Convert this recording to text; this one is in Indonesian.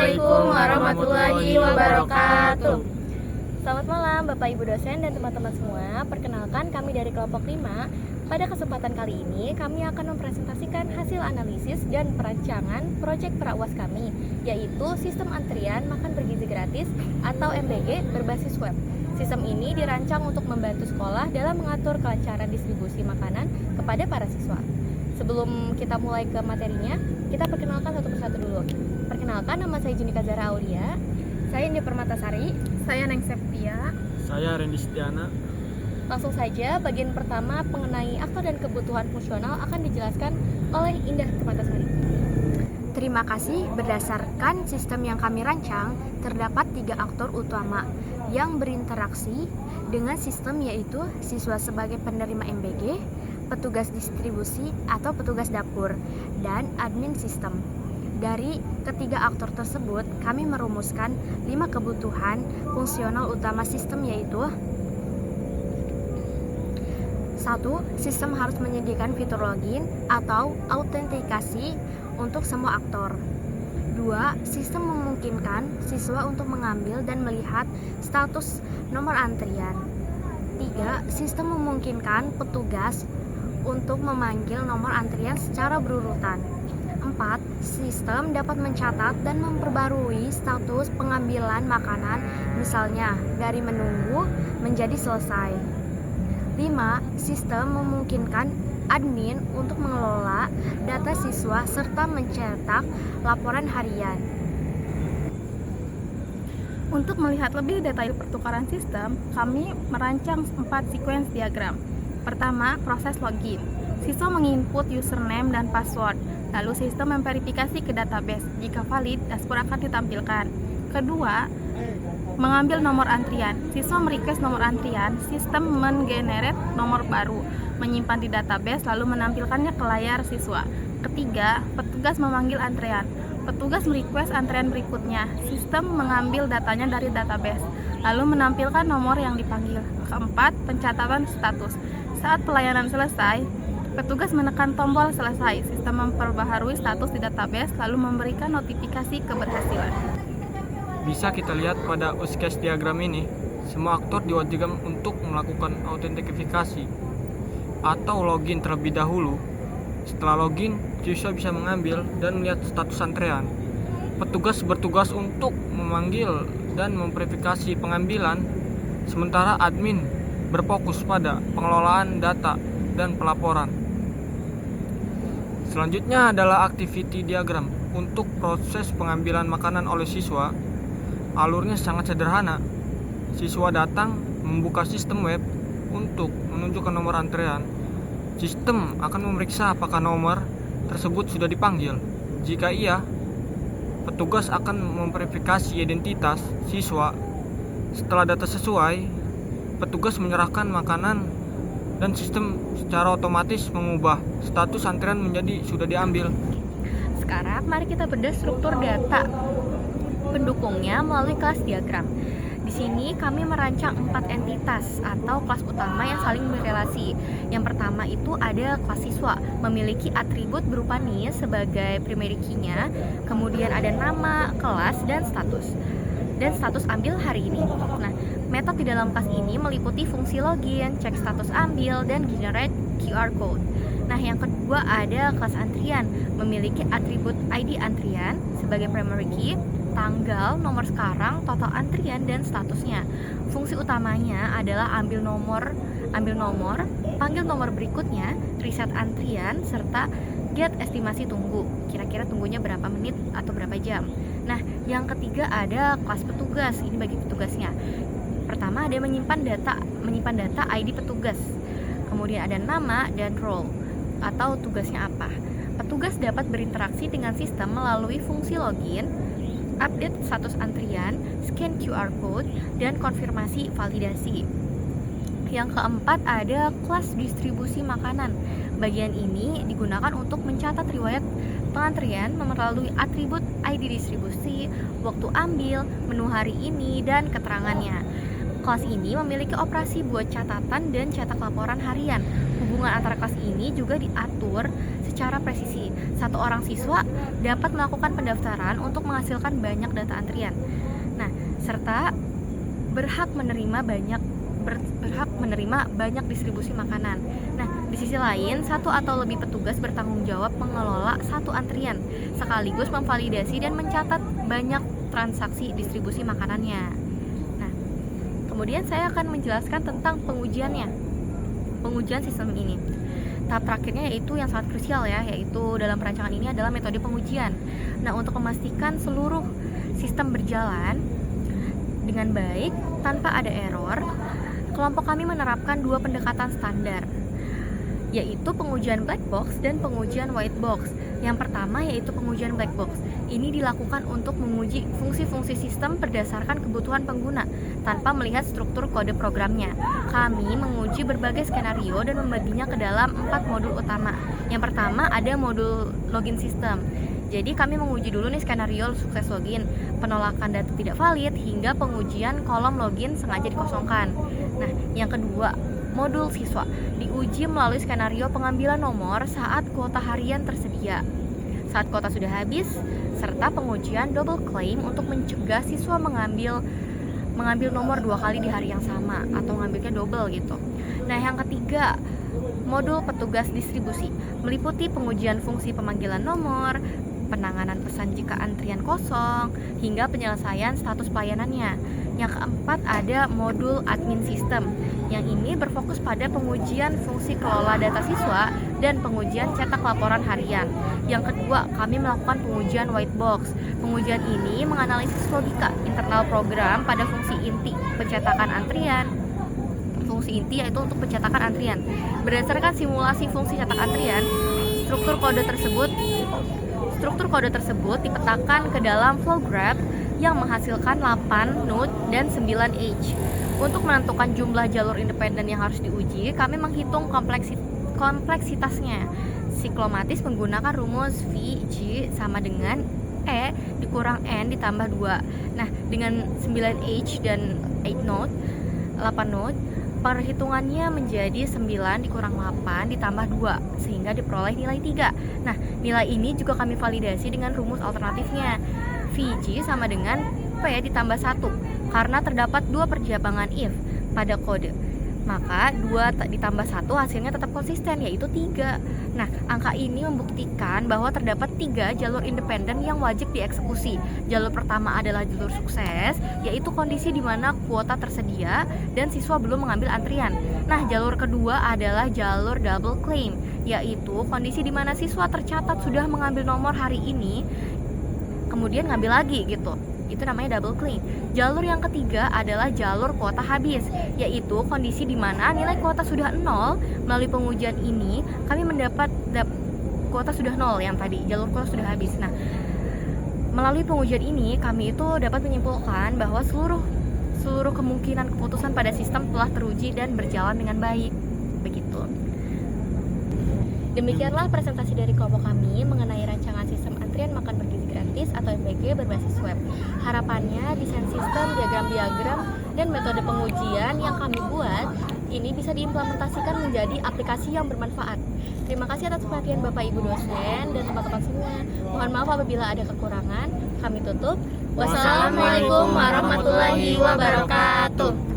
Assalamualaikum warahmatullahi wabarakatuh. Selamat malam Bapak Ibu dosen dan teman-teman semua. Perkenalkan, kami dari kelompok 5. Pada kesempatan kali ini kami akan mempresentasikan hasil analisis dan perancangan proyek pra-UAS kami, yaitu sistem antrian makan bergizi gratis atau MBG berbasis web. Sistem ini dirancang untuk membantu sekolah dalam mengatur kelancaran distribusi makanan kepada para siswa. Sebelum kita mulai ke materinya, kita perkenalkan satu persatu dulu. Perkenalkan, nama saya Junika Zahra Aulia. Saya India Permatasari. Saya Neng Septia. Saya Randy Setiana. Langsung saja, bagian pertama mengenai aktor dan kebutuhan fungsional akan dijelaskan oleh Indah Permatasari. Terima kasih. Berdasarkan sistem yang kami rancang, terdapat 3 aktor utama yang berinteraksi dengan sistem, yaitu siswa sebagai penerima MBG, petugas distribusi atau petugas dapur, dan admin sistem. Dari ketiga aktor tersebut, kami merumuskan 5 kebutuhan fungsional utama sistem, yaitu 1. Sistem harus menyediakan fitur login atau autentikasi untuk semua aktor. 2. Sistem memungkinkan siswa untuk mengambil dan melihat status nomor antrian. 3. Sistem memungkinkan petugas untuk memanggil nomor antrian secara berurutan. 4. Sistem dapat mencatat dan memperbarui status pengambilan makanan, misalnya dari menunggu menjadi selesai. 5. Sistem memungkinkan admin untuk mengelola data siswa serta mencetak laporan harian. Untuk melihat lebih detail pertukaran sistem, kami merancang 4 sequence diagram. Pertama, proses login. Siswa menginput username dan password, lalu sistem memverifikasi ke database. Jika valid, dashboard akan ditampilkan. Kedua, mengambil nomor antrian. Siswa merequest nomor antrian, sistem menggenerate nomor baru, menyimpan di database, lalu menampilkannya ke layar siswa. Ketiga, petugas memanggil antrean. Petugas merequest antrean berikutnya. Sistem mengambil datanya dari database, lalu menampilkan nomor yang dipanggil. Keempat, pencatatan status. Saat pelayanan selesai, petugas menekan tombol selesai. Sistem memperbaharui status di database, lalu memberikan notifikasi keberhasilan. Bisa kita lihat pada use case diagram ini, semua aktor diwajibkan untuk melakukan autentifikasi atau login terlebih dahulu. Setelah login, siswa bisa mengambil dan melihat status antrean. Petugas bertugas untuk memanggil dan memverifikasi pengambilan, sementara admin berfokus pada pengelolaan data dan pelaporan. Selanjutnya adalah activity diagram. Untuk proses pengambilan makanan oleh siswa, alurnya sangat sederhana. Siswa datang, membuka sistem web untuk menunjukkan nomor antrean. Sistem akan memeriksa apakah nomor tersebut sudah dipanggil. Jika iya, petugas akan memverifikasi identitas siswa. Setelah data sesuai, petugas menyerahkan makanan dan sistem secara otomatis mengubah status antrean menjadi sudah diambil. Sekarang mari kita bedah struktur data pendukungnya melalui kelas diagram. Di sini kami merancang 4 entitas atau kelas utama yang saling berrelasi. Yang pertama itu ada kelas siswa, memiliki atribut berupa NIE sebagai primary key-nya, kemudian ada nama, kelas, dan status ambil hari ini. Nah, metode di dalam kelas ini meliputi fungsi login, cek status ambil, dan generate QR code. Nah, yang kedua ada kelas antrian, memiliki atribut ID antrian sebagai primary key, tanggal, nomor sekarang, total antrian, dan statusnya. Fungsi utamanya adalah ambil nomor, panggil nomor berikutnya, reset antrian, serta get estimasi tunggu. Kira-kira tunggunya berapa menit atau berapa jam. Nah, yang ketiga ada kelas petugas. Ini bagi petugasnya. Pertama ada menyimpan data ID petugas. Kemudian ada nama dan role atau tugasnya apa. Petugas dapat berinteraksi dengan sistem melalui fungsi login, update status antrian, scan QR code, dan konfirmasi validasi. Yang keempat ada kelas distribusi makanan. Bagian ini digunakan untuk mencatat riwayat pengantrian melalui atribut ID distribusi, waktu ambil, menu hari ini, dan keterangannya. Kelas ini memiliki operasi buat catatan dan cetak laporan harian. Hubungan antara kelas ini juga diatur secara presisi. Satu orang siswa dapat melakukan pendaftaran untuk menghasilkan banyak data antrian. Nah, serta berhak menerima banyak distribusi makanan. Nah, di sisi lain, satu atau lebih petugas bertanggung jawab mengelola satu antrian, sekaligus memvalidasi dan mencatat banyak transaksi distribusi makanannya. Nah, kemudian saya akan menjelaskan tentang pengujian sistem ini. Tahap terakhirnya yaitu yang sangat krusial yaitu dalam perancangan ini adalah metode pengujian. Nah, untuk memastikan seluruh sistem berjalan dengan baik tanpa ada error, kelompok kami menerapkan 2 pendekatan standar, yaitu pengujian black box dan pengujian white box. Yang pertama yaitu pengujian black box. Ini dilakukan untuk menguji fungsi-fungsi sistem berdasarkan kebutuhan pengguna tanpa melihat struktur kode programnya. Kami menguji berbagai skenario dan membaginya ke dalam 4 modul utama. Yang pertama ada modul login system. Jadi kami menguji dulu nih skenario sukses login, penolakan data tidak valid, hingga pengujian kolom login sengaja dikosongkan. Nah, yang kedua, modul siswa diuji melalui skenario pengambilan nomor saat kuota harian tersedia, saat kuota sudah habis, serta pengujian double claim untuk mencegah siswa mengambil nomor 2 kali di hari yang sama atau ngambilnya double gitu. Nah, yang ketiga, modul petugas distribusi meliputi pengujian fungsi pemanggilan nomor, penanganan pesan jika antrian kosong, hingga penyelesaian status pelayanannya. Yang keempat ada modul admin system. Yang ini berfokus pada pengujian fungsi kelola data siswa dan pengujian cetak laporan harian. Yang kedua, kami melakukan pengujian white box. Pengujian ini menganalisis logika internal program pada fungsi inti pencetakan antrian. Fungsi inti yaitu untuk pencetakan antrian. Berdasarkan simulasi fungsi cetak antrian, struktur kode tersebut dipetakan ke dalam flow graph yang menghasilkan 8 node dan 9 edge. Untuk menentukan jumlah jalur independen yang harus diuji, kami menghitung kompleksitasnya. Siklomatis menggunakan rumus VG sama dengan E dikurang N ditambah 2. Nah, dengan 9 edge dan 8 node, perhitungannya menjadi 9 dikurang 8 ditambah 2 sehingga diperoleh nilai 3. Nah, nilai ini juga kami validasi dengan rumus alternatifnya. VG sama dengan P ditambah 1 karena terdapat 2 perjabangan if pada kode. Maka 2 ditambah 1 hasilnya tetap konsisten, yaitu 3. Nah, angka ini membuktikan bahwa terdapat 3 jalur independen yang wajib dieksekusi. Jalur pertama adalah jalur sukses, yaitu kondisi di mana kuota tersedia dan siswa belum mengambil antrian. Nah, jalur kedua adalah jalur double claim, yaitu kondisi di mana siswa tercatat sudah mengambil nomor hari ini, kemudian ngambil lagi gitu. Itu namanya double claim. Jalur yang ketiga adalah jalur kuota habis, yaitu kondisi di mana nilai kuota sudah 0. Melalui pengujian ini kami mendapat kuota sudah 0 yang tadi, jalur kuota sudah habis. Nah, melalui pengujian ini kami itu dapat menyimpulkan bahwa seluruh kemungkinan keputusan pada sistem telah teruji dan berjalan dengan baik. Begitu. Demikianlah presentasi dari kelompok kami mengenai rancangan sistem antrian makan bergizi gratis atau MBG berbasis web. Harapannya desain sistem, diagram-diagram, dan metode pengujian yang kami buat ini bisa diimplementasikan menjadi aplikasi yang bermanfaat. Terima kasih atas perhatian Bapak Ibu dosen dan teman-teman semua. Mohon maaf apabila ada kekurangan. Kami tutup. Wassalamualaikum warahmatullahi wabarakatuh.